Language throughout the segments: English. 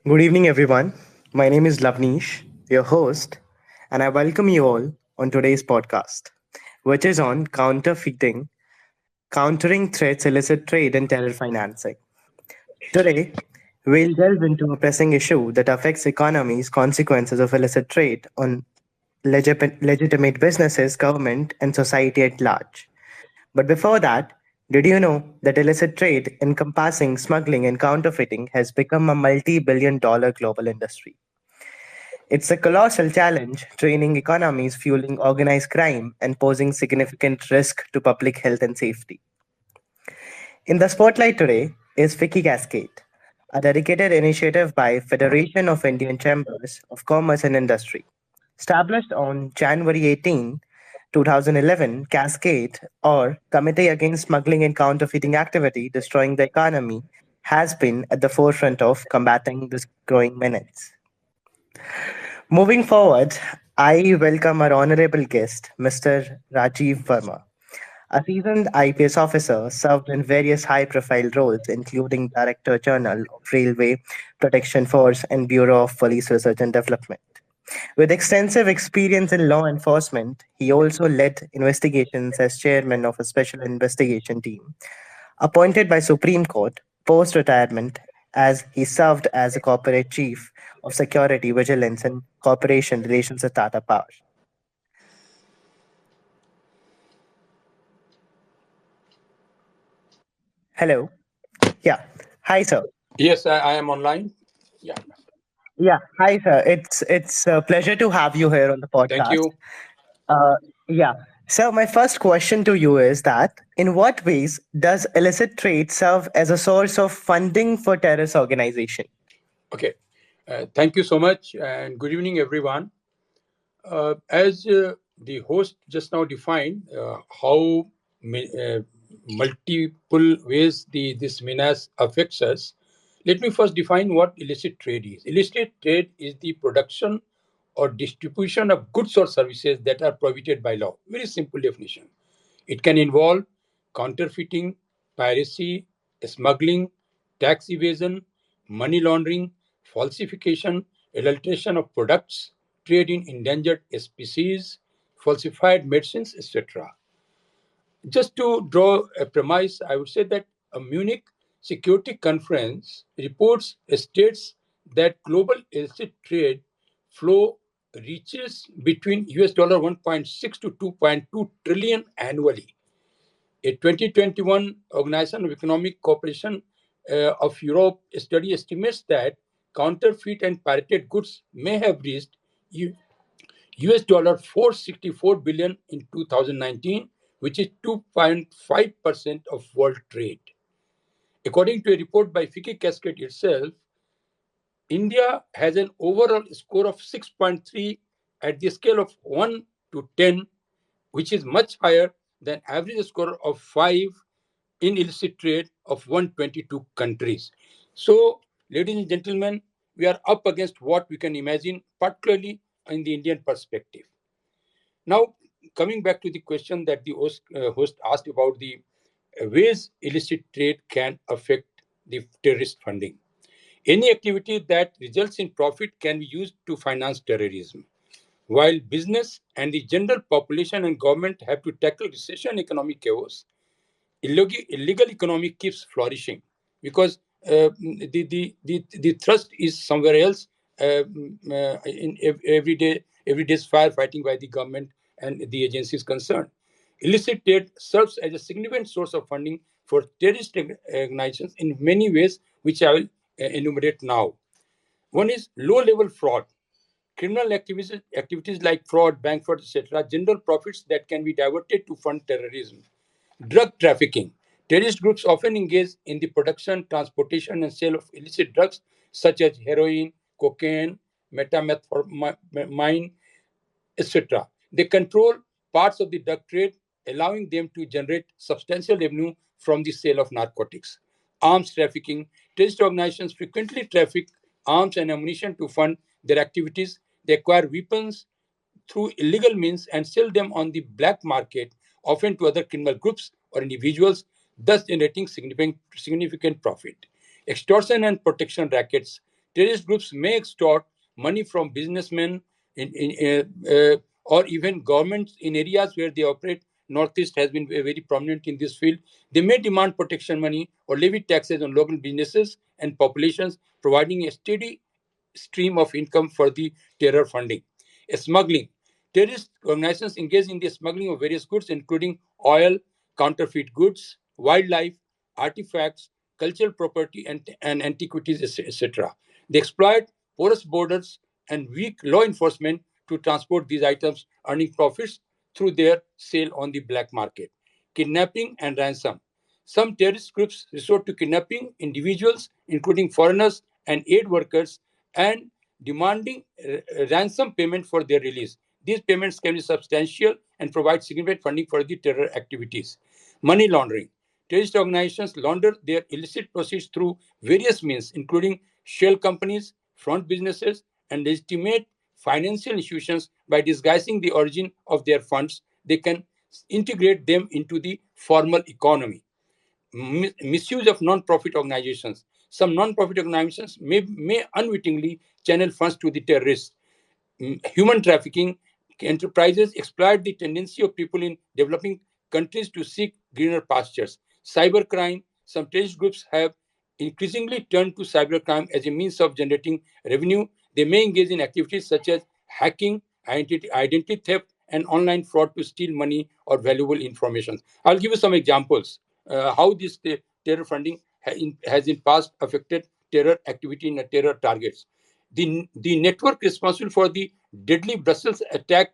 Good evening, everyone. My name is Lavnish, your host, and I welcome you all on today's podcast, which is on counterfeiting, countering threats, illicit trade, and terror financing. Today, we'll delve into a pressing issue that affects economies, consequences of illicit trade on legitimate businesses, government, and society at large. But before that, did you know that illicit trade encompassing smuggling and counterfeiting has become a multi-billion-dollar global industry? It's a colossal challenge, training economies, fueling organized crime, and posing significant risk to public health and safety. In the spotlight today is FICCI Cascade, a dedicated initiative by Federation of Indian Chambers of Commerce and Industry. Established on January 18, 2011, Cascade, or Committee Against Smuggling and Counterfeiting Activity Destroying the Economy, has been at the forefront of combating this growing menace. Moving forward, I welcome our honorable guest, Mr. Rajiv Verma, a seasoned IPS officer served in various high profile roles, including Director General of Railway Protection Force and Bureau of Police Research and Development. With extensive experience in law enforcement, he also led investigations as chairman of a special investigation team appointed by Supreme Court post-retirement as he served as a corporate chief of security, vigilance, and corporation relations at Tata Power. Hello. Yeah. Hi, sir. Yes, I am online. Yeah, Yeah. Hi, sir. It's a pleasure to have you here on the thank podcast. you. Uh, yeah. So my first question to you is that in what ways does illicit trade serve as a source of funding for terrorist organization? Okay, thank you so much, and good evening, everyone. As the host just now defined, how multiple ways this menace affects us. Let me first define what illicit trade is. Illicit trade is the production or distribution of goods or services that are prohibited by law. Very simple definition. It can involve counterfeiting, piracy, smuggling, tax evasion, money laundering, falsification, adulteration of products, trade in endangered species, falsified medicines, etc. Just to draw a premise, I would say that a Munich Security Conference reports states that global illicit trade flow reaches between US dollar 1.6 to 2.2 trillion annually. A 2021 Organization of Economic Cooperation of Europe study estimates that counterfeit and pirated goods may have reached US $464 billion in 2019, which is 2.5% of world trade. According to a report by FICCI Cascade itself, India has an overall score of 6.3 at the scale of 1 to 10, which is much higher than average score of 5 in illicit trade of 122 countries. So, ladies and gentlemen, we are up against what we can imagine, particularly in the Indian perspective. Now, coming back to the question that the host asked about the ways illicit trade can affect the terrorist funding. Any activity that results in profit can be used to finance terrorism. While business and the general population and government have to tackle recession economic chaos, illegal economy keeps flourishing because the thrust is somewhere else in everyday's firefighting by the government and the agencies concerned. Illicit trade serves as a significant source of funding for terrorist organizations in many ways, which I will enumerate now. One is low-level fraud. Criminal activities like fraud, bank fraud, etc., general profits that can be diverted to fund terrorism. Drug trafficking. Terrorist groups often engage in the production, transportation, and sale of illicit drugs such as heroin, cocaine, methamphetamine, etc. They control parts of the drug trade, allowing them to generate substantial revenue from the sale of narcotics. Arms trafficking. Terrorist organizations frequently traffic arms and ammunition to fund their activities. They acquire weapons through illegal means and sell them on the black market, often to other criminal groups or individuals, thus generating significant profit. Extortion and protection rackets. Terrorist groups may extort money from businessmen or even governments in areas where they operate. Northeast has been very prominent in this field. They may demand protection money or levy taxes on local businesses and populations, providing a steady stream of income for the terror funding. Smuggling. Terrorist organizations engage in the smuggling of various goods, including oil, counterfeit goods, wildlife, artifacts, cultural property, and antiquities, etc. They exploit porous borders and weak law enforcement to transport these items, earning profits through their sale on the black market. Kidnapping and ransom. Some terrorist groups resort to kidnapping individuals, including foreigners and aid workers, and demanding ransom payment for their release. These payments can be substantial and provide significant funding for the terror activities. Money laundering. Terrorist organizations launder their illicit proceeds through various means, including shell companies, front businesses, and legitimate financial institutions. By disguising the origin of their funds, they can integrate them into the formal economy. Misuse of non-profit organizations. Some non-profit organizations may unwittingly channel funds to the terrorists. Human trafficking. Enterprises exploit the tendency of people in developing countries to seek greener pastures. Cybercrime. Some terrorist groups have increasingly turned to cybercrime as a means of generating revenue. They may engage in activities such as hacking, identity theft, and online fraud to steal money or valuable information. I'll give you some examples how this terror funding has in past affected terror activity and terror targets. The network responsible for the deadly Brussels attack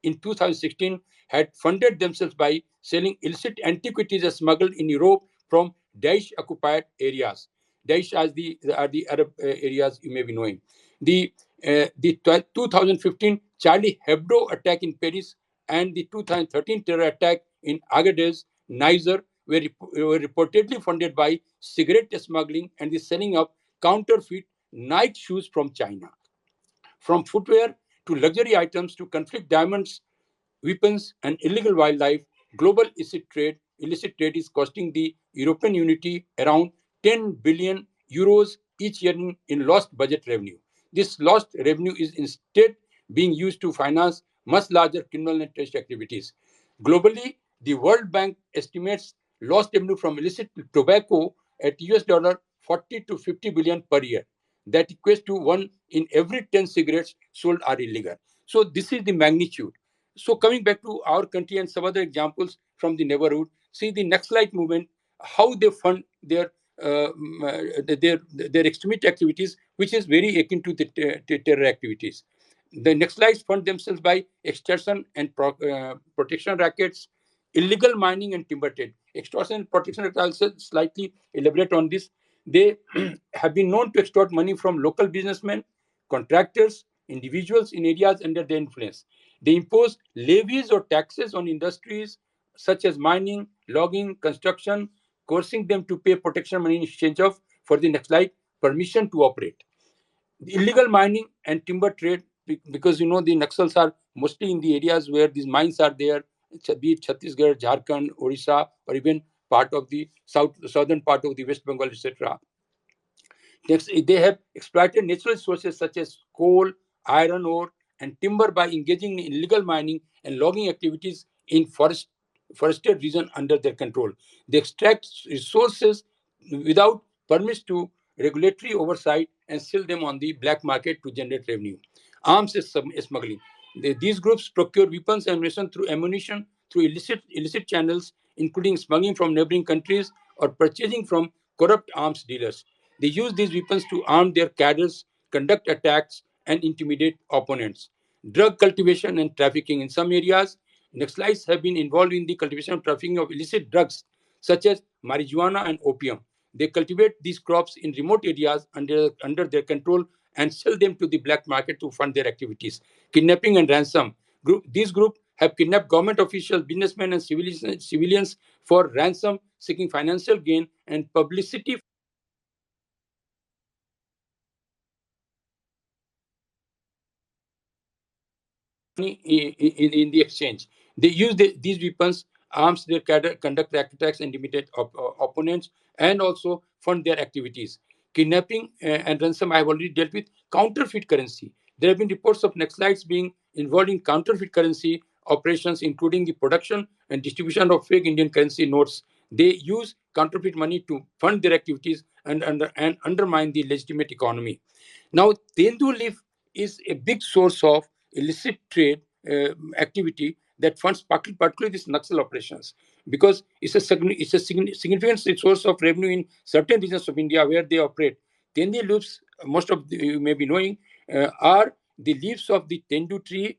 in 2016 had funded themselves by selling illicit antiquities as smuggled in Europe from Daesh occupied areas. Daesh are the Arab areas you may be knowing. The 2015 Charlie Hebdo attack in Paris and the 2013 terror attack in Agadez, Niger, were reportedly funded by cigarette smuggling and the selling of counterfeit Nike shoes from China. From footwear to luxury items to conflict diamonds, weapons, and illegal wildlife, global illicit trade is costing the European Unity around 10 billion euros each year in lost budget revenue. This lost revenue is instead being used to finance much larger criminal and terrorist activities. Globally, the World Bank estimates lost revenue from illicit tobacco at US dollar 40 to 50 billion per year. That equates to one in every 10 cigarettes sold are illegal. So this is the magnitude. So coming back to our country and some other examples from the neighborhood, see the Naxalite movement, how they fund their extremist activities, which is very akin to the terror activities. The Naxalites fund themselves by extortion and protection rackets, illegal mining and timber trade. Extortion and protection rackets, I'll also slightly elaborate on this. They have been known to extort money from local businessmen, contractors, individuals in areas under their influence. They impose levies or taxes on industries such as mining, logging, construction, coercing them to pay protection money in exchange of for the Naxalite permission to operate. The illegal mining and timber trade, because you know the Naxals are mostly in the areas where these mines are there, be it Chhattisgarh, Jharkhand, Orissa, or even part of the southern part of the West Bengal, etc. They have exploited natural resources such as coal, iron ore, and timber by engaging in illegal mining and logging activities in forested region under their control. They extract resources without permits to regulatory oversight and sell them on the black market to generate revenue. Arms smuggling. These groups procure weapons and ammunition through illicit channels, including smuggling from neighboring countries or purchasing from corrupt arms dealers. They use these weapons to arm their cadres, conduct attacks, and intimidate opponents. Drug cultivation and trafficking. In some areas, Naxalites have been involved in the cultivation and trafficking of illicit drugs such as marijuana and opium. They cultivate these crops in remote areas under their control and sell them to the black market to fund their activities. Kidnapping and ransom. These groups have kidnapped government officials, businessmen, and civilians for ransom, seeking financial gain and publicity in the exchange. They use these weapons, arms their cadre, conduct attacks, and intimidate opponents, and also fund their activities. Kidnapping and ransom I have already dealt with. Counterfeit currency. There have been reports of Naxalites being involved in counterfeit currency operations, including the production and distribution of fake Indian currency notes. They use counterfeit money to fund their activities and undermine the legitimate economy. Now, Tendu leaf is a big source of illicit trade activity that funds particularly these Naxal operations, because it's a significant source of revenue in certain regions of India where they operate. Tendi leaves, most of you may be knowing, are the leaves of the tendu tree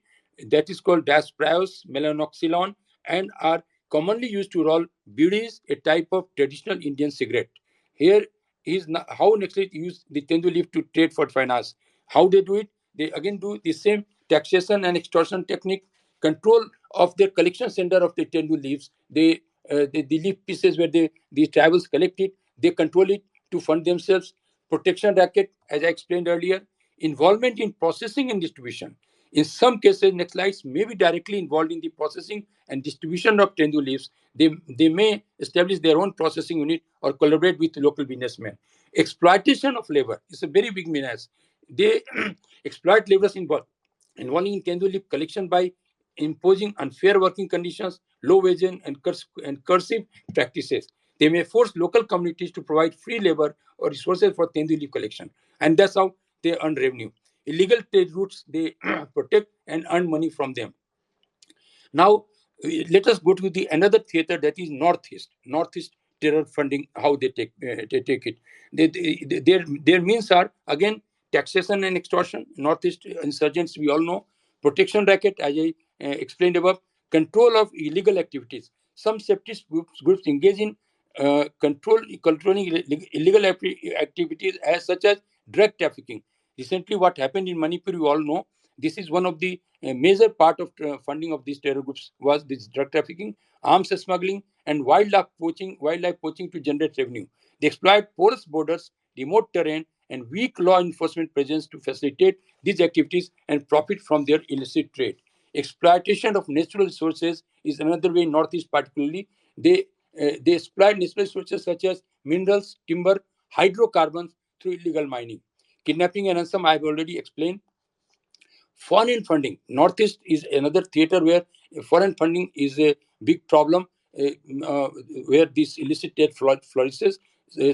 that is called Daspraeus melanoxylon, and are commonly used to roll bidis, a type of traditional Indian cigarette. Here is how Naxalites use the tendu leaf to trade for finance. How they do it? They again do the same taxation and extortion technique, control of their collection center of the tendu leaves. The leaf pieces where the tribals collect it, they control it to fund themselves. Protection racket, as I explained earlier. Involvement in processing and distribution. In some cases, Naxalites may be directly involved in the processing and distribution of tendu leaves. They may establish their own processing unit or collaborate with local businessmen. Exploitation of labor is a very big menace. They exploit laborers involving in tendu leaf collection by imposing unfair working conditions, low wages, and cursive practices. They may force local communities to provide free labor or resources for tendu leaf collection, and that's how they earn revenue. Illegal trade routes, they protect and earn money from them. Now, let us go to the another theater, that is Northeast. Northeast terror funding, how they take it. Their means are again taxation and extortion. Northeast insurgents, we all know. Protection racket, as I explained above. Control of illegal activities. Some separatist groups engage in controlling illegal activities as such as drug trafficking. Recently, what happened in Manipur, you all know. This is one of the major part of funding of these terror groups was this drug trafficking, arms smuggling, and wildlife poaching to generate revenue. They exploit porous borders, remote terrain, and weak law enforcement presence to facilitate these activities and profit from their illicit trade. Exploitation of natural resources is another way. Northeast, particularly, they exploit natural resources such as minerals, timber, hydrocarbons through illegal mining. Kidnapping and ransom, I have already explained. Foreign funding. Northeast is another theater where foreign funding is a big problem, uh, where this illicit trade flourishes.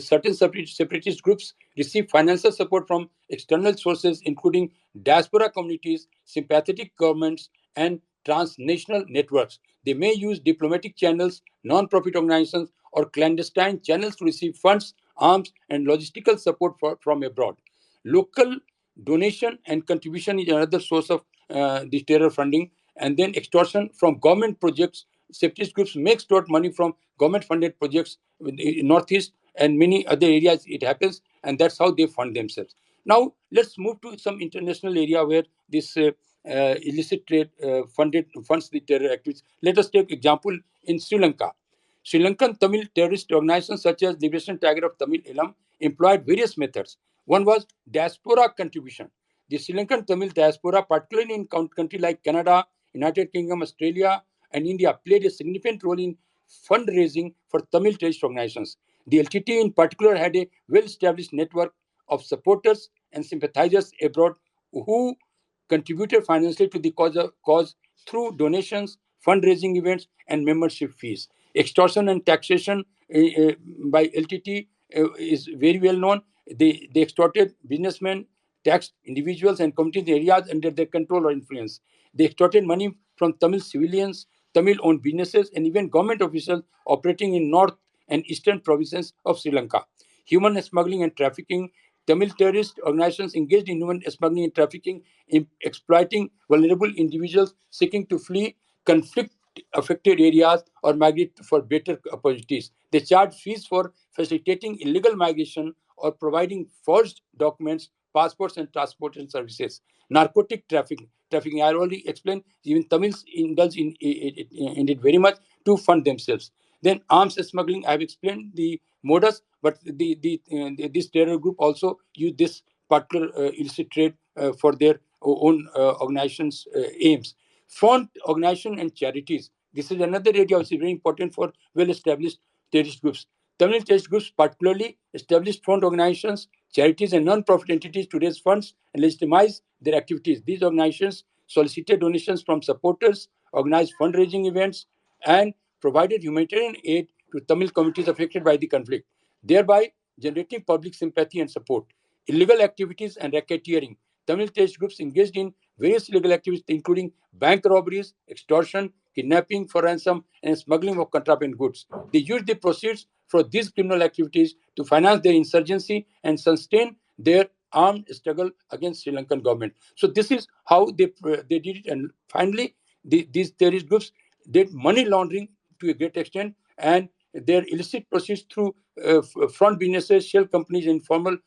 Certain separatist groups receive financial support from external sources, including diaspora communities, sympathetic governments, and transnational networks. They may use diplomatic channels, non-profit organizations, or clandestine channels to receive funds, arms, and logistical support from abroad. Local donation and contribution is another source of the terror funding. And then extortion from government projects. Separatist groups may extort money from government funded projects in Northeast and many other areas it happens, and that's how they fund themselves. Now, let's move to some international area where this illicit trade funds the terror activities. Let us take example in Sri Lanka. Sri Lankan Tamil terrorist organizations such as Liberation Tiger of Tamil Elam employed various methods. One was diaspora contribution. The Sri Lankan Tamil diaspora, particularly in countries like Canada, United Kingdom, Australia, and India, played a significant role in fundraising for Tamil terrorist organizations. The LTT, in particular, had a well established network of supporters and sympathizers abroad who contributed financially to the cause through donations, fundraising events, and membership fees. Extortion and taxation by LTT is very well known. They extorted businessmen, taxed individuals and communities in areas under their control or influence. They extorted money from Tamil civilians, Tamil owned businesses, and even government officials operating in north and eastern provinces of Sri Lanka. Human smuggling and trafficking. Tamil terrorist organizations engaged in human smuggling and trafficking, in exploiting vulnerable individuals seeking to flee conflict affected areas or migrate for better opportunities. They charge fees for facilitating illegal migration or providing forged documents, passports, and transportation services. Narcotic trafficking. I already explained. Even Tamils indulge in it very much to fund themselves. Then arms smuggling. I have explained the modus, but this terror group also use this particular illicit trade for their own organizations' aims. Front organization and charities. This is another area which is very important for well-established terrorist groups. Tamil terrorist groups particularly established front organizations, charities, and non-profit entities to raise funds and legitimize their activities. These organizations solicited donations from supporters, organized fundraising events, and provided humanitarian aid to Tamil communities affected by the conflict, thereby generating public sympathy and support. Illegal activities and racketeering. Tamil terrorist groups engaged in various illegal activities, including bank robberies, extortion, kidnapping for ransom, and smuggling of contraband goods. They used the proceeds for these criminal activities to finance their insurgency and sustain their armed struggle against Sri Lankan government. So this is how they did it. And finally, these terrorist groups did money laundering to a great extent, and their illicit proceeds through front businesses, shell companies, informal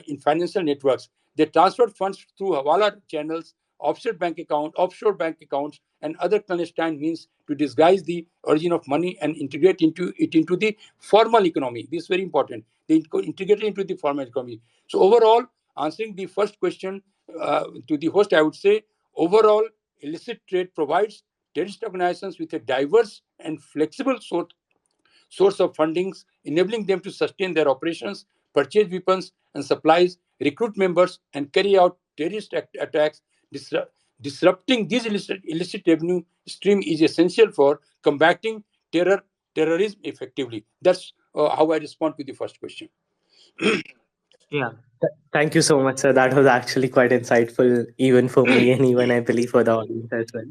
in financial networks. They transferred funds through Hawala channels, offshore bank accounts, and other clandestine means to disguise the origin of money and integrate into the formal economy. This is very important. They integrate into the formal economy. So overall, answering the first question to the host, I would say overall, illicit trade provides terrorist organizations with a diverse and flexible source of fundings, enabling them to sustain their operations, purchase weapons and supplies, recruit members, and carry out terrorist attacks. Disrupting this illicit revenue stream is essential for combating terrorism effectively. That's how I respond to the first question. Yeah. Thank you so much, sir. That was actually quite insightful, even for me and even I believe for the audience as well.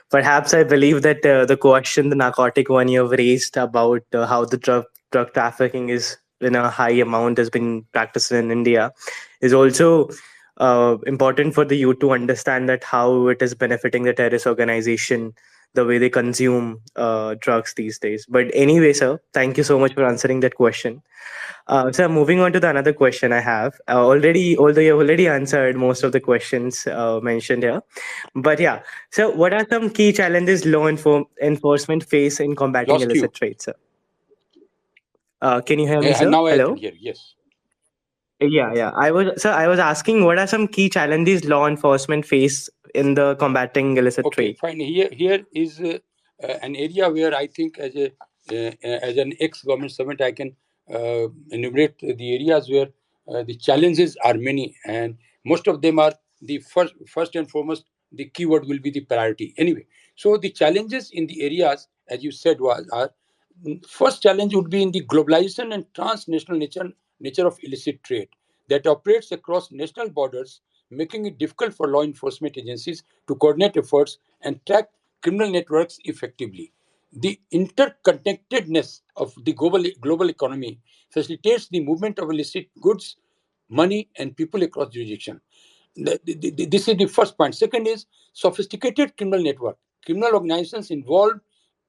Perhaps I believe that the question, the narcotic one you have raised about how the drug trafficking is in a high amount has been practiced in India, is also important for the youth to understand that how it is benefiting the terrorist organization, the way they consume drugs these days. But anyway, sir, thank you so much for answering that question. So moving on to the another question I have although you already answered most of the questions mentioned here, but yeah. So what are some key challenges enforcement face in combating Lost illicit you. trade, sir? Can you hear me, sir? Now I can Hello. hear. Yes. Yeah. I was asking what are some key challenges law enforcement face in the combating illicit Okay, trade? fine. Here is an area where I think, as an ex-government servant, I can enumerate the areas where the challenges are many, and most of them are the first and foremost. The keyword will be the priority. Anyway, so the challenges in the areas, as you said, are first challenge would be in the globalization and transnational nature of illicit trade that operates across national borders, making it difficult for law enforcement agencies to coordinate efforts and track criminal networks effectively. The interconnectedness of the global economy facilitates the movement of illicit goods, money, and people across jurisdiction. This is the first point. Second is sophisticated criminal network. Criminal organizations involved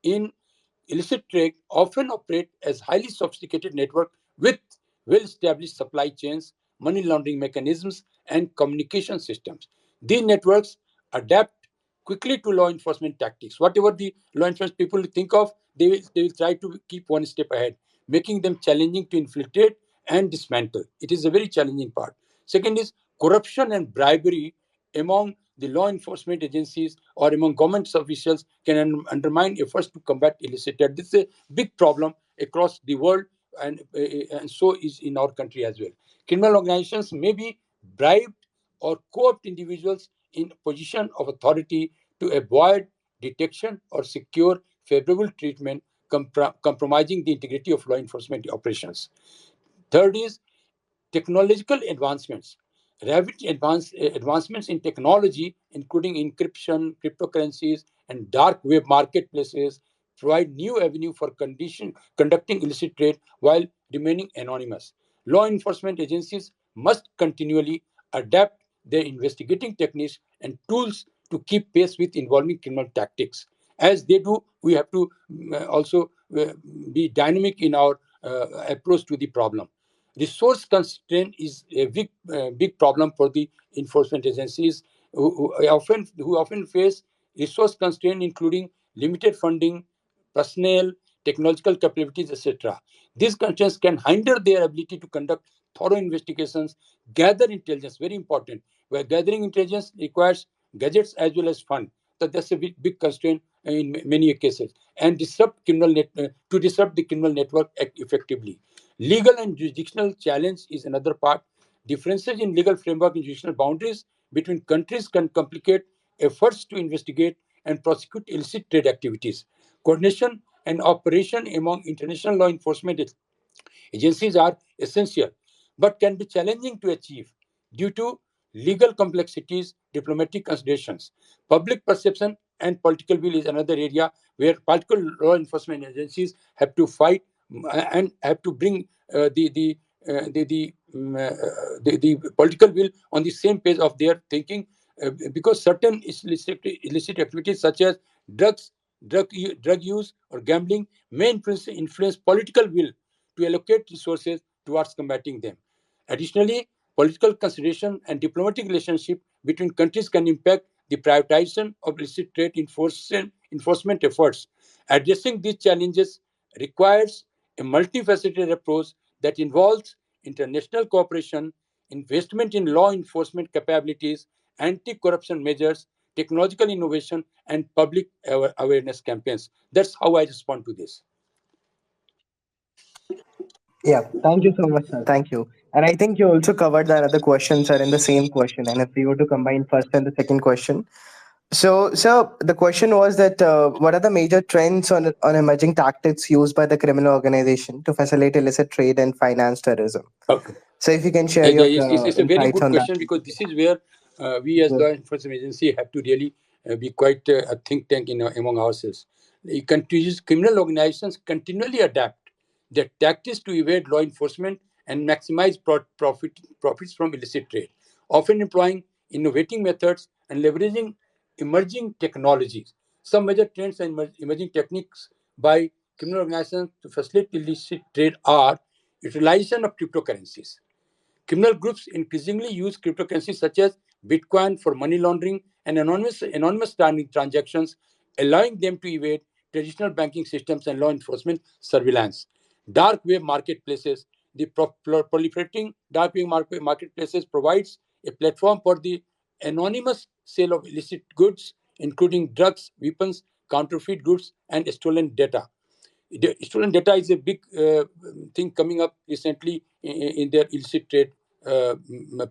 in illicit trade often operate as highly sophisticated network with well-established supply chains, money laundering mechanisms, and communication systems. These networks adapt quickly to law enforcement tactics. Whatever the law enforcement people think of, they will try to keep one step ahead, making them challenging to infiltrate and dismantle. It is a very challenging part. Second is corruption and bribery among the law enforcement agencies or among government officials can undermine efforts to combat illicit trade. This is a big problem across the world, and so is in our country as well. Criminal organizations may be bribed or co-opt individuals in position of authority to avoid detection or secure favorable treatment, compromising the integrity of law enforcement operations. Third is technological advancements. Rapid advancements in technology, including encryption, cryptocurrencies, and dark web marketplaces, provide new avenue for conducting illicit trade while remaining anonymous. Law enforcement agencies must continually adapt their investigating techniques and tools to keep pace with evolving criminal tactics. As they do, we have to also be dynamic in our approach to the problem. Resource constraint is a big problem for the enforcement agencies who often face resource constraint, including limited funding, personnel, technological capabilities, etc. These constraints can hinder their ability to conduct thorough investigations, gather intelligence, very important, where gathering intelligence requires gadgets as well as fund. So that's a big constraint in many cases, and to disrupt the criminal network effectively. Legal and jurisdictional challenge is another part. Differences in legal framework and jurisdictional boundaries between countries can complicate efforts to investigate and prosecute illicit trade activities. Coordination and operation among international law enforcement agencies are essential, but can be challenging to achieve due to legal complexities, diplomatic considerations. Public perception and political will is another area where political law enforcement agencies have to fight and have to bring the political will on the same page of their thinking, because certain illicit activities such as drugs, drug use, or gambling may influence political will to allocate resources towards combating them. Additionally, political consideration and diplomatic relationship between countries can impact the prioritization of illicit trade enforcement efforts. Addressing these challenges requires a multifaceted approach that involves international cooperation, investment in law enforcement capabilities, anti-corruption measures, technological innovation, and public awareness campaigns. That's how I respond to this. Yeah, thank you so much, sir. Thank you. And I think you also covered that other questions are in the same question. And if we were to combine first and the second question, so the question was that what are the major trends on emerging tactics used by the criminal organization to facilitate illicit trade and finance terrorism? Okay. So if you can share Yeah, your it's a very insights good on that. question, because this is where we as Yeah. law enforcement agency have to really be quite a think tank among ourselves. Criminal organizations continually adapt their tactics to evade law enforcement and maximize profits from illicit trade, often employing innovating methods and leveraging emerging technologies. Some major trends and emerging techniques by criminal organizations to facilitate illicit trade are utilization of cryptocurrencies. Criminal groups increasingly use cryptocurrencies such as Bitcoin for money laundering and anonymous transactions, allowing them to evade traditional banking systems and law enforcement surveillance. Dark web marketplaces. The proliferating dark web marketplaces provides a platform for the anonymous sale of illicit goods, including drugs, weapons, counterfeit goods, and stolen data. The stolen data is a big thing coming up recently in their illicit trade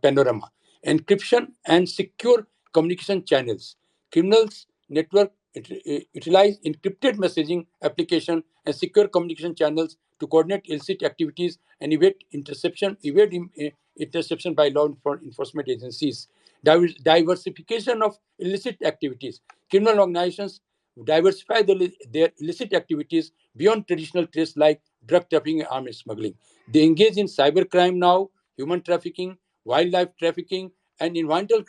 panorama. Encryption and secure communication channels. Criminals network utilize encrypted messaging application and secure communication channels to coordinate illicit activities and evade interception by law enforcement agencies. Diversification of illicit activities. Criminal organizations diversify their illicit activities beyond traditional traits like drug trafficking and arms smuggling. They engage in cybercrime now, human trafficking, wildlife trafficking, and environmental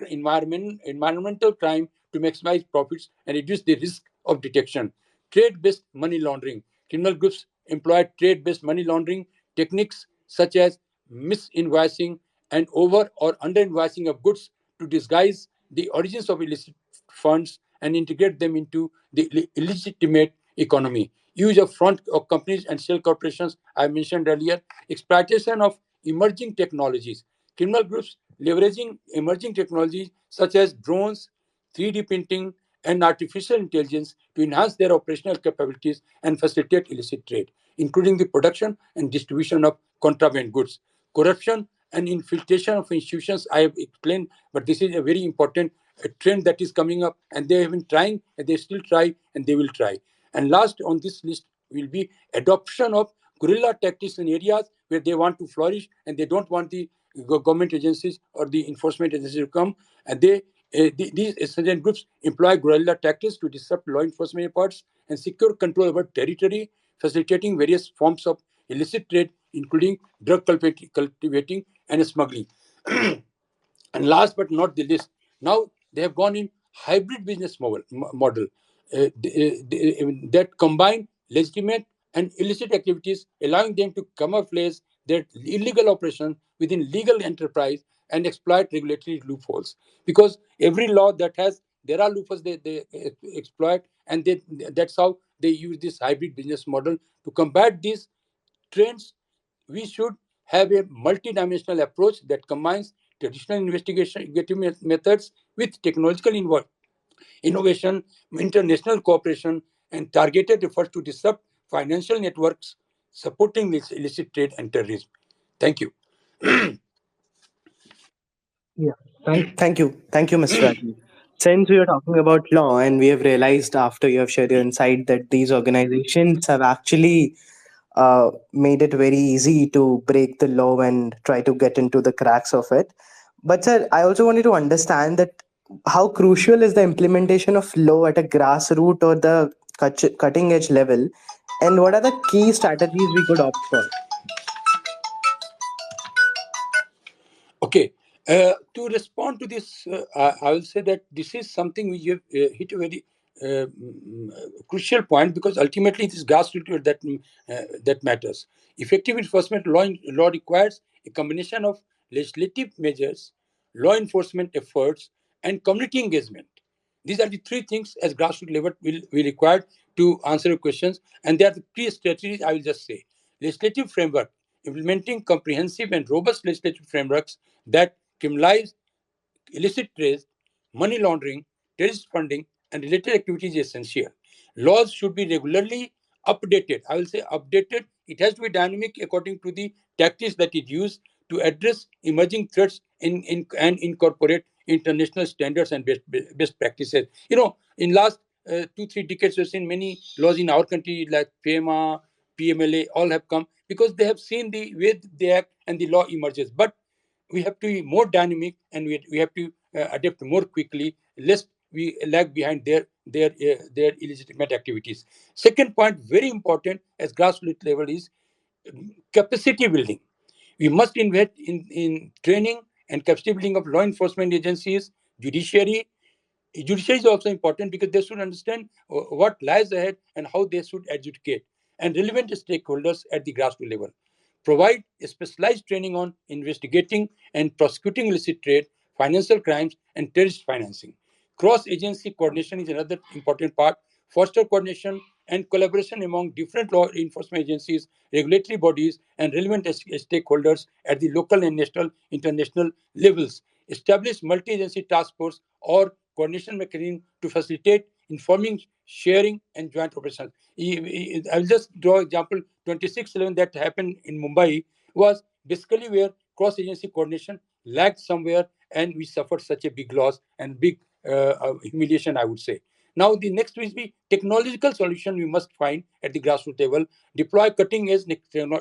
crime to maximize profits and reduce the risk of detection. Trade-based money laundering. Criminal groups employ trade-based money laundering techniques such as misinvoicing and over or under invoicing of goods to disguise the origins of illicit funds and integrate them into the illegitimate economy. Use of front of companies and shell corporations, I mentioned earlier. Exploitation of emerging technologies. Criminal groups leveraging emerging technologies such as drones, 3D printing, and artificial intelligence to enhance their operational capabilities and facilitate illicit trade, including the production and distribution of contraband goods. Corruption and infiltration of institutions, I have explained, but this is a very important trend that is coming up, and they have been trying, and they still try, and they will try. And last on this list will be adoption of guerrilla tactics in areas where they want to flourish and they don't want the government agencies or the enforcement agencies to come. And these insurgent groups employ guerrilla tactics to disrupt law enforcement efforts and secure control over territory, facilitating various forms of illicit trade, including drug cultivating and smuggling. And last but not the least, now they have gone in hybrid business model that combine legitimate and illicit activities, allowing them to camouflage their illegal operations within legal enterprise and exploit regulatory loopholes. Because every law that has, there are loopholes they exploit, and that's how they use this hybrid business model to combat these trends. We should have a multidimensional approach that combines traditional investigative methods with technological innovation, international cooperation, and targeted efforts to disrupt financial networks supporting this illicit trade and terrorism. Thank you. Yeah. Thank you, Mr. Rajiv. Since we are talking about law, and we have realized after you have shared your insight that these organizations have actually made it very easy to break the law and try to get into the cracks of it. But sir, I also wanted to understand that how crucial is the implementation of law at a grassroots or the cutting edge level, and what are the key strategies we could opt for? Okay. To respond to this, I will say that this is something we have hit a very crucial point, because ultimately it is grassroots that matters. Effective enforcement law requires a combination of legislative measures, law enforcement efforts, and community engagement. These are the three things as grassroots level will be required to answer your questions, and they are the three strategies I will just say. Legislative framework, implementing comprehensive and robust legislative frameworks that criminalize illicit trade, money laundering, terrorist funding, and related activities is essential. Laws should be regularly updated. I will say updated. It has to be dynamic according to the tactics that it used to address emerging threats and incorporate international standards and best practices. In last 2 3 decades, we've seen many laws in our country like FEMA, PMLA, all have come because they have seen the way they act and the law emerges. But we have to be more dynamic, and we have to adapt more quickly, lest we lag behind their illegitimate activities. Second point, very important as grassroots level, is capacity building. We must invest in training and capacity building of law enforcement agencies, judiciary. Judiciary is also important because they should understand what lies ahead and how they should adjudicate, and relevant stakeholders at the grassroots level. Provide specialized training on investigating and prosecuting illicit trade, financial crimes, and terrorist financing. Cross agency coordination is another important part. Foster coordination and collaboration among different law enforcement agencies, regulatory bodies, and relevant stakeholders at the local and national, international levels. Establish multi agency task force or coordination mechanism to facilitate informing, sharing, and joint operations. I will just draw example 2611 that happened in Mumbai was basically where cross-agency coordination lacked somewhere, and we suffered such a big loss and big humiliation, I would say. Now, the next will be technological solution we must find at the grassroots level. Deploy cutting-edge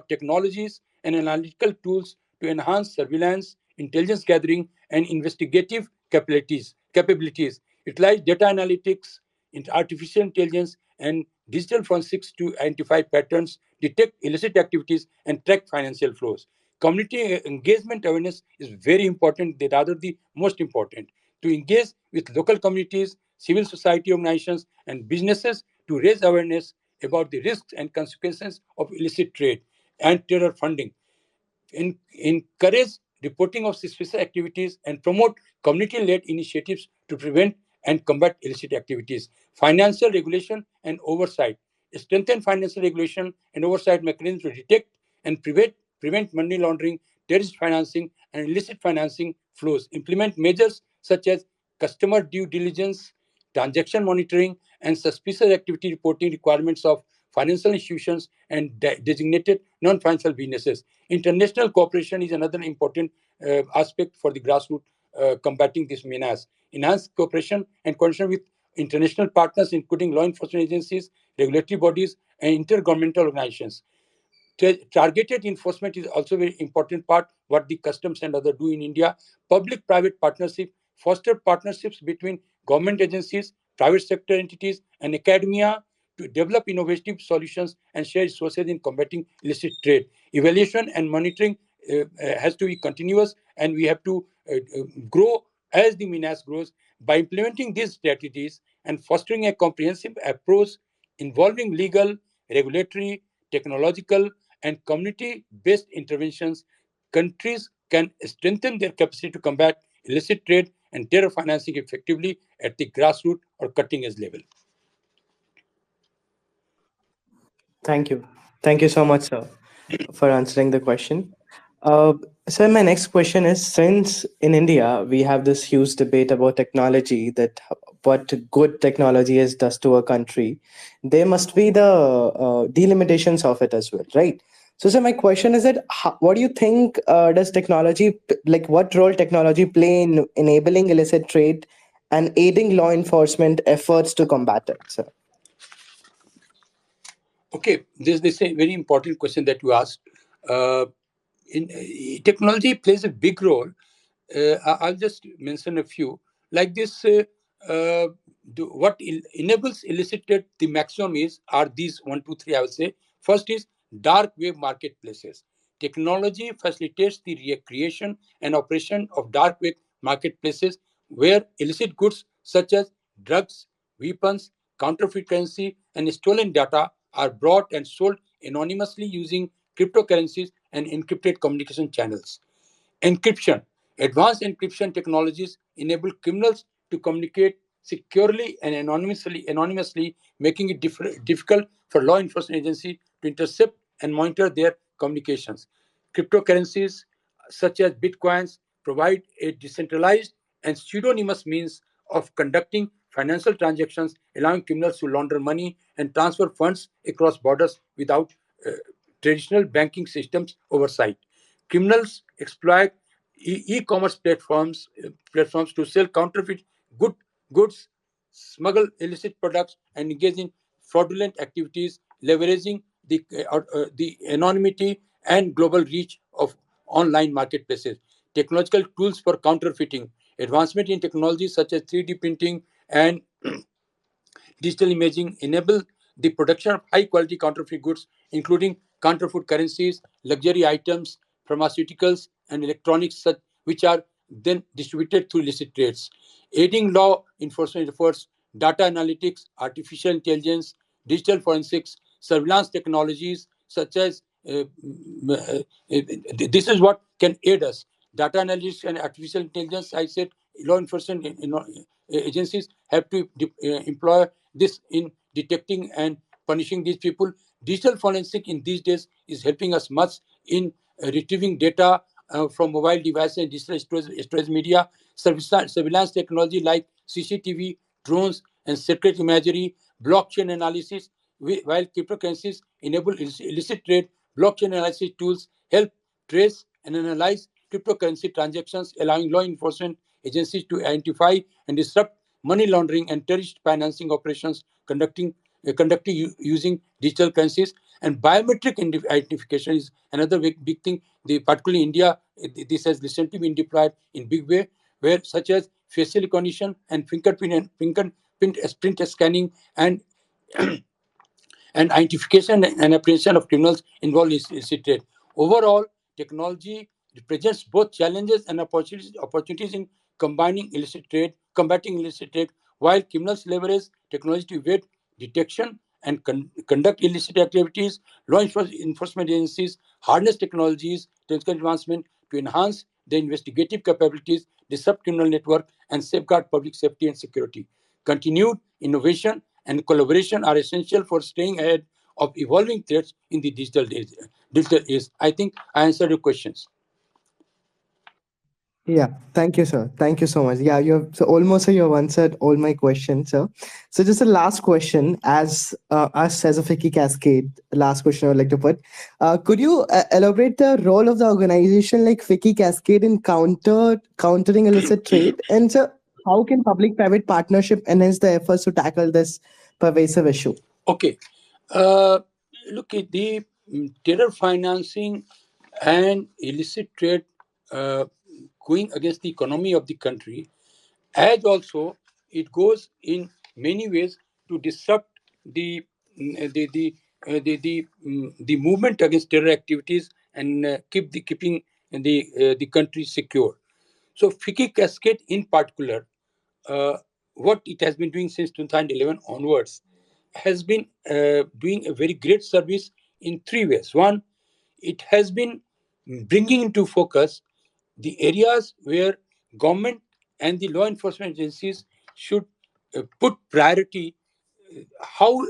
technologies and analytical tools to enhance surveillance, intelligence gathering, and investigative capabilities. Utilize data analytics, artificial intelligence, and digital forensics to identify patterns, detect illicit activities, and track financial flows. Community engagement awareness is very important, rather the most important. To engage with local communities, civil society organizations, and businesses to raise awareness about the risks and consequences of illicit trade and terror funding, encourage reporting of suspicious activities, and promote community-led initiatives to prevent and combat illicit activities. Financial regulation and oversight. Strengthen financial regulation and oversight mechanisms to detect and prevent money laundering, terrorist financing, and illicit financing flows. Implement measures such as customer due diligence, transaction monitoring, and suspicious activity reporting requirements of financial institutions and designated non-financial businesses. International cooperation is another important aspect for the grassroots combating this menace. Enhanced cooperation and coordination with international partners, including law enforcement agencies, regulatory bodies, and intergovernmental organizations. Targeted enforcement is also a very important part, what the customs and other do in India. Public private partnership, foster partnerships between government agencies, private sector entities, and academia to develop innovative solutions and share resources in combating illicit trade. Evaluation and monitoring has to be continuous, and we have to grow as the menace grows. By implementing these strategies and fostering a comprehensive approach involving legal, regulatory, technological, and community-based interventions, countries can strengthen their capacity to combat illicit trade and terror financing effectively at the grassroots or cutting-edge level. Thank you. Thank you so much, sir, for answering the question. Uh, so, my next question is, since in India we have this huge debate about technology, that what good technology is does to a country, there must be the delimitations of it as well, right? So, sir, my question is that what do you think does technology, like what role technology play in enabling illicit trade and aiding law enforcement efforts to combat it, sir? Okay, this is a very important question that you asked. Uh, Technology plays a big role. I'll just mention a few. Like this, uh, enables illicit trade, the maximum is, are these one, two, three, I will say. First is dark web marketplaces. Technology facilitates the creation and operation of dark web marketplaces where illicit goods such as drugs, weapons, counterfeit currency, and stolen data are brought and sold anonymously using cryptocurrencies and encrypted communication channels. Encryption. Advanced encryption technologies enable criminals to communicate securely and anonymously, making it difficult for law enforcement agencies to intercept and monitor their communications. Cryptocurrencies such as bitcoins provide a decentralized and pseudonymous means of conducting financial transactions, allowing criminals to launder money and transfer funds across borders without uh, traditional banking systems oversight. Criminals exploit e-commerce platforms to sell counterfeit good goods, smuggle illicit products, and engage in fraudulent activities, leveraging the anonymity and global reach of online marketplaces. Technological tools for counterfeiting. Advancement in technologies such as 3D printing and digital imaging enable the production of high quality counterfeit goods, including counterfeit currencies, luxury items, pharmaceuticals, and electronics, which are then distributed through illicit trades. Aiding law enforcement efforts, data analytics, artificial intelligence, digital forensics, surveillance technologies such as this is what can aid us. Data analytics and artificial intelligence, I said, law enforcement agencies have to employ this in detecting and punishing these people. Digital forensic in these days is helping us much in retrieving data from mobile devices and digital storage media. Surveillance technology like CCTV, drones, and secret imagery, blockchain analysis. While cryptocurrencies enable illicit trade, blockchain analysis tools help trace and analyze cryptocurrency transactions, allowing law enforcement agencies to identify and disrupt money laundering and terrorist financing operations conducting using digital currencies. And biometric identification is another big thing. Particularly India, this has recently been deployed in big way, where such as facial recognition and fingerprint scanning and identification and apprehension of criminals involved in illicit trade. Overall, technology presents both challenges and opportunities in combating illicit trade, while criminals leverage technology to evade detection and conduct illicit activities. Law enforcement agencies harness technical advancement to enhance their investigative capabilities, disrupt criminal network, and safeguard public safety and security. Continued innovation and collaboration are essential for staying ahead of evolving threats in the digital age. I think I answered your questions. Yeah, thank you, sir. Thank you so much. Yeah, you have so almost you have answered all my questions, sir. So just a last question, as us as a FICCI Cascade, last question I would like to put. Could you elaborate the role of the organization like FICCI Cascade in countering illicit trade, and sir, how can public-private partnership enhance the efforts to tackle this pervasive issue? Okay. Uh, Look at the terror financing and illicit trade uh, going against the economy of the country, as also it goes in many ways to disrupt the the movement against terror activities and keeping the country secure. So FICCI Cascade in particular, uh, what it has been doing since 2011 onwards, has been doing a very great service in three ways. One, it has been bringing into focus the areas where government and the law enforcement agencies should put priority, how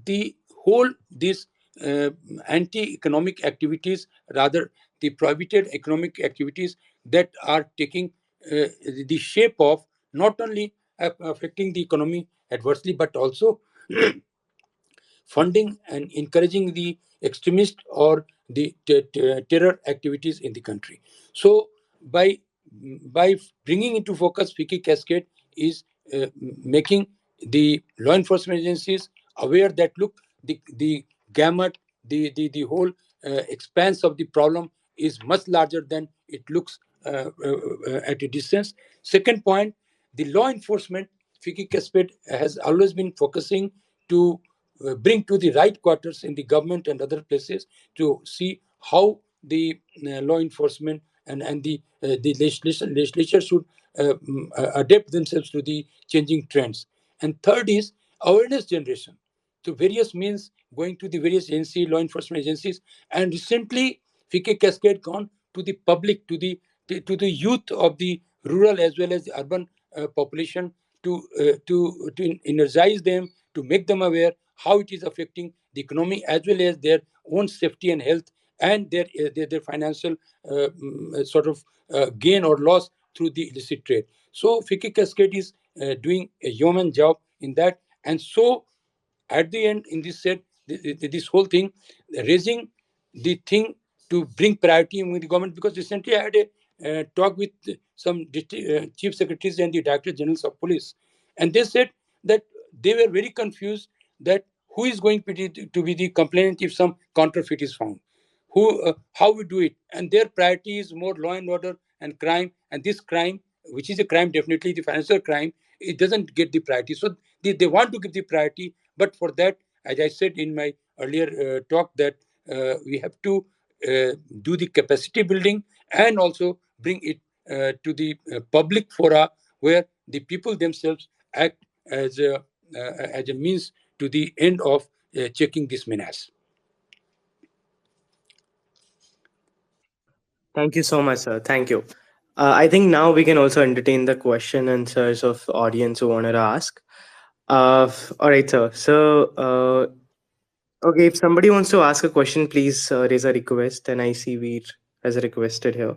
the whole these uh, anti-economic activities, rather the prohibited economic activities that are taking the shape of not only affecting the economy adversely, but also funding and encouraging the extremist or the terror activities in the country. So by by bringing into focus FICCI cascade is making the law enforcement agencies aware that look, the gamut, the whole expanse of the problem is much larger than it looks at a distance. Second point, the law enforcement FICCI cascade has always been focusing to bring to the right quarters in the government and other places to see how the law enforcement and the legislature should adapt themselves to the changing trends. And third is awareness generation to various means, going to the various agency, law enforcement agencies, and recently FICCI cascade gone to the public, to the youth of the rural as well as the urban population to energize them, to make them aware how it is affecting the economy as well as their own safety and health and their financial sort of gain or loss through the illicit trade. So FICCI Cascade is doing a human job in that. And so at the end, in this set, this whole thing, raising the thing to bring priority with the government, because recently I had a talk with some chief secretaries and the director generals of police, and they said that they were very confused that who is going to be the complainant if some counterfeit is found, who how we do it, and their priority is more law and order and crime, and this crime, which is a crime, definitely the financial crime, it doesn't get the priority. So they want to give the priority, but for that, as I said in my earlier talk, that we have to do the capacity building and also bring it to the public fora where the people themselves act as a means to the end of checking this menace. Thank you so much, sir. Thank you. I think now we can also entertain the question and answers of audience who wanted to ask. All right, sir. So, okay, if somebody wants to ask a question, please raise a request. And I see Veer has requested here.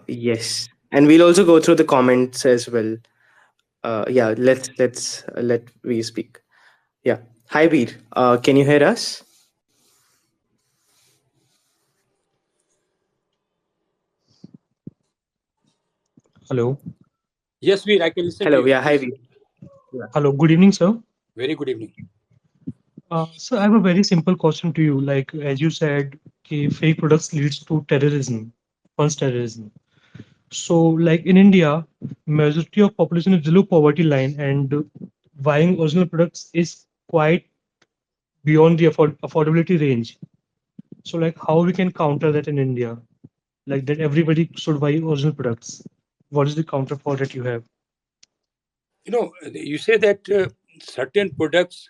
Yes, and we'll also go through the comments as well. Yeah, let's let Veer speak. Yeah. Hi, Veer. Can you hear us? Hello. Yes, Veer, I can listen to Hello. you. Yeah. Hi, Please. Veer. Yeah. Hello. Good evening, sir. Very good evening. So I have a very simple question to you. Like as you said, okay, fake products leads to terrorism, funds terrorism. So like in India, majority of population is below poverty line, and buying original products is quite beyond the affordability range. So like how we can counter that in India, like that everybody should buy original products. What is the counter for that you have? You say that certain products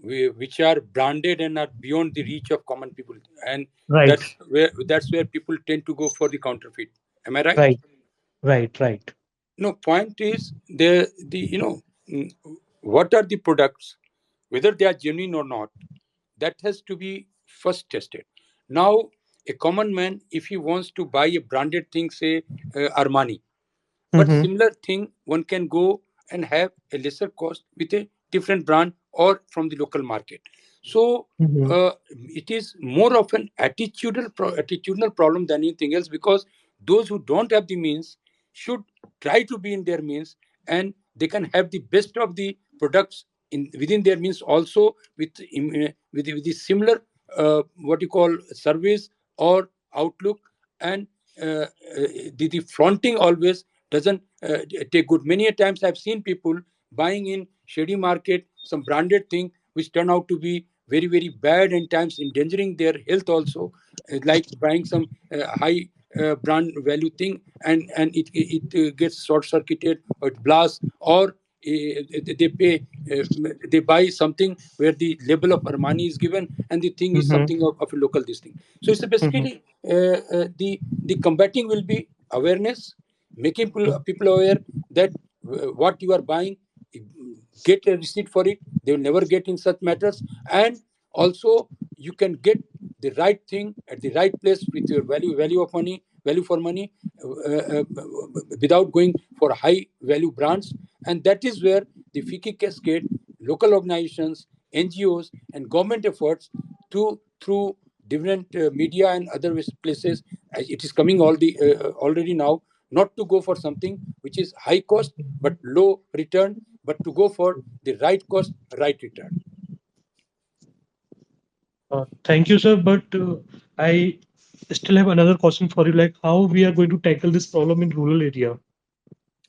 which are branded and are beyond the reach of common people, and Right, that's where people tend to go for the counterfeit. Am I right? right, right. No, point is the mm, what are the products, whether they are genuine or not, that has to be first tested. Now, a common man, if he wants to buy a branded thing, say Armani, but Mm-hmm. similar thing, one can go and have a lesser cost with a different brand or from the local market. So Mm-hmm. it is more of an attitudinal problem than anything else, because those who don't have the means should try to be in their means, and they can have the best of the products in within their means also with the similar what you call service or outlook, and the flaunting always doesn't take good. Many a times I've seen people buying in shady market some branded thing which turn out to be very very bad, and times endangering their health also, like buying some high brand value thing, and it gets short circuited or it blasts, or they pay they buy something where the label of Armani is given and the thing is Mm-hmm. something of a local this thing. So it's Mm-hmm. basically the combating will be awareness, making people aware that what you are buying, get a receipt for it. They will never get in such matters, and also you can get the right thing at the right place with your value for money, without going for high value brands. And that is where the FICCI cascade, local organizations, NGOs, and government efforts to through different media and other places, it is coming already now, not to go for something which is high cost but low return, but to go for the right cost, right return. Thank you, sir. But I still have another question for you. Like, how we are going to tackle this problem in rural area?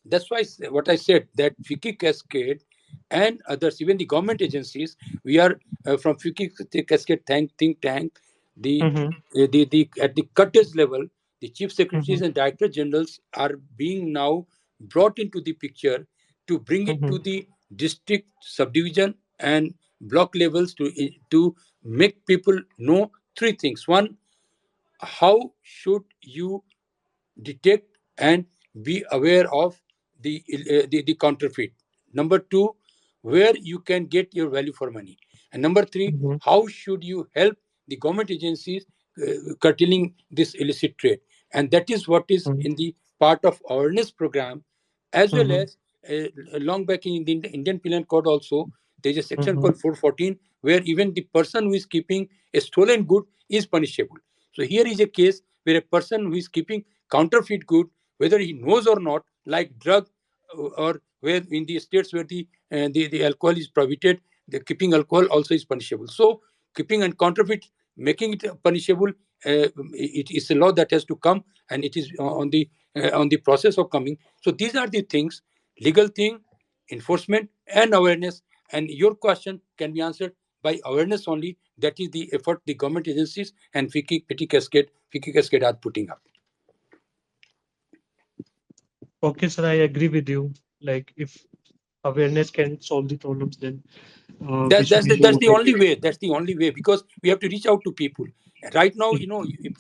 That's why what I said, that FICCI Cascade and others, even the government agencies, we are from FICCI Cascade think tank, the, Mm-hmm. the at the cutters level, the chief secretaries Mm-hmm. and director generals are being now brought into the picture to bring it Mm-hmm. to the district, subdivision, and block levels to make people know three things. One, how should you detect and be aware of the counterfeit. Number two, where you can get your value for money. And number three, Mm-hmm. how should you help the government agencies curtailing this illicit trade. And that is what is in the part of awareness program, as well Mm-hmm. as long back in the Indian Penal Code also, there is a section Mm-hmm. called 414 where even the person who is keeping a stolen good is punishable. So here is a case where a person who is keeping counterfeit good, whether he knows or not, like drug, or where in the states where the alcohol is prohibited, the keeping alcohol also is punishable. So keeping and counterfeit, making it punishable, it is a law that has to come, and it is on the process of coming. So these are the things: legal thing, enforcement, and awareness. And your question can be answered by awareness only. That is the effort the government agencies and FICCI Cascade are putting up. Okay, sir, I agree with you. Like, if awareness can solve the problems, then we That, should that's the, do that's the like. only way. That's the only way, because we have to reach out to people. Right now,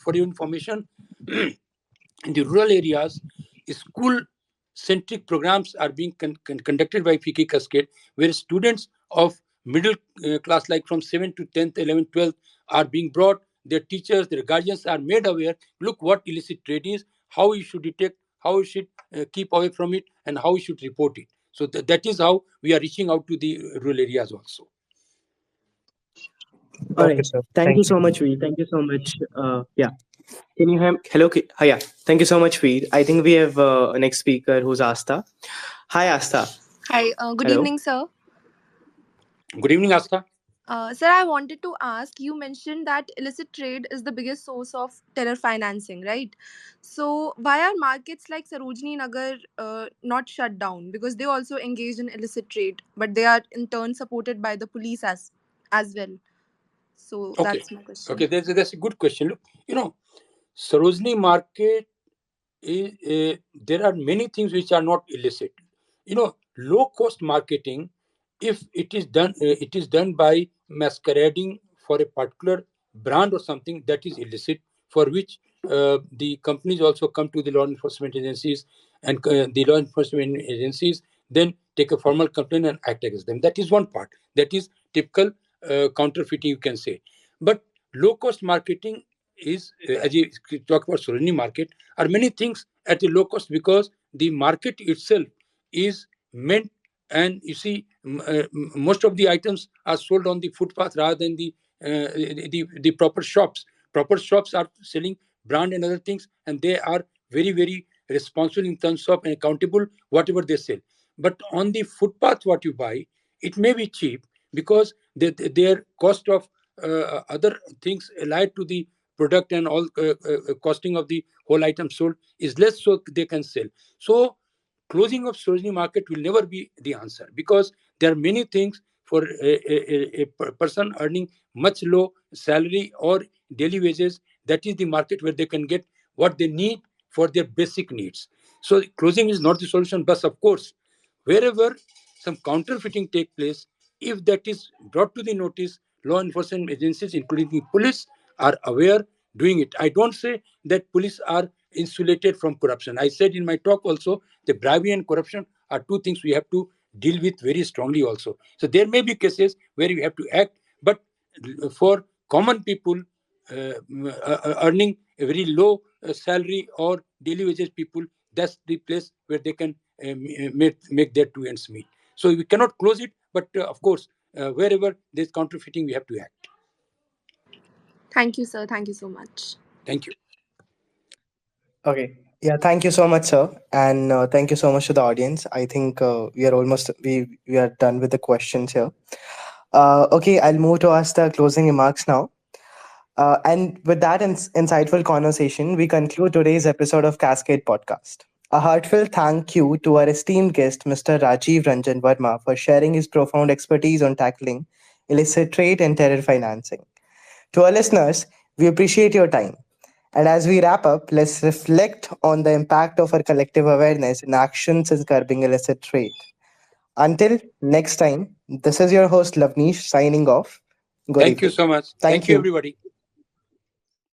for your information, in the rural areas, school-centric programs are being conducted by FICCI Cascade, where students of middle class, like from 7th to 10th, 11th, 12th, are being brought. Their teachers, their guardians are made aware. Look what illicit trade is, how you should detect, how you should keep away from it, and how you should report it. So that is how we are reaching out to the rural areas also. All Okay, right. sir. Thank you Thank you. so much, Veer. Thank you so much. Yeah. Can you hear? Hello. Yeah. Thank you so much, Veer. I think we have a next speaker who's Asta. Hi, Asta. Hi, good Hello. evening, sir. Good evening, Asta. Sir, I wanted to ask, you mentioned that illicit trade is the biggest source of terror financing, right? So, why are markets like Sarojini Nagar not shut down? Because they also engage in illicit trade, but they are in turn supported by the police as well. So, Okay. that's my question. Okay, that's a good question. Look, Sarojini Market there are many things which are not illicit. Low cost marketing, if it is done by masquerading for a particular brand or something, that is illicit, for which the companies also come to the law enforcement agencies, and the law enforcement agencies then take a formal complaint and act against them. That is one part. That is typical counterfeiting, you can say. But low cost marketing is, as you talk about Sarojini market, are many things at a low cost, because the market itself is meant, and you see, most of the items are sold on the footpath rather than the proper shops. Proper shops are selling brand and other things, and they are very, very responsible in terms of and accountable whatever they sell. But on the footpath, what you buy, it may be cheap, because their cost of other things allied to the product and all costing of the whole item sold is less, so they can sell. So closing of Sarojini market will never be the answer, because there are many things for a person earning much low salary or daily wages. That is the market where they can get what they need for their basic needs. So closing is not the solution, but of course, wherever some counterfeiting take place, if that is brought to the notice, law enforcement agencies, including the police, are aware, doing it. I don't say that police are insulated from corruption. I said in my talk also, the bribery and corruption are two things we have to deal with very strongly also. So there may be cases where we have to act, but for common people, earning a very low salary or daily wages people, that's the place where they can make their two ends meet. So we cannot close it, but of course, wherever there's counterfeiting, we have to act. Thank you, sir. Thank you so much. Thank you. Okay. Yeah, thank you so much, sir, and thank you so much to the audience. I think we are done with the questions here. Okay, I'll move to ask the closing remarks now. And with that insightful conversation, we conclude today's episode of Cascade Podcast. A heartfelt thank you to our esteemed guest, Mr. Rajiv Ranjan Verma, for sharing his profound expertise on tackling illicit trade and terror financing. To our listeners, we appreciate your time. And as we wrap up, let's reflect on the impact of our collective awareness and actions in curbing illicit trade. Until next time, this is your host Lavnish signing off. Good Thank you evening. so much. Thank Thank you, you. everybody.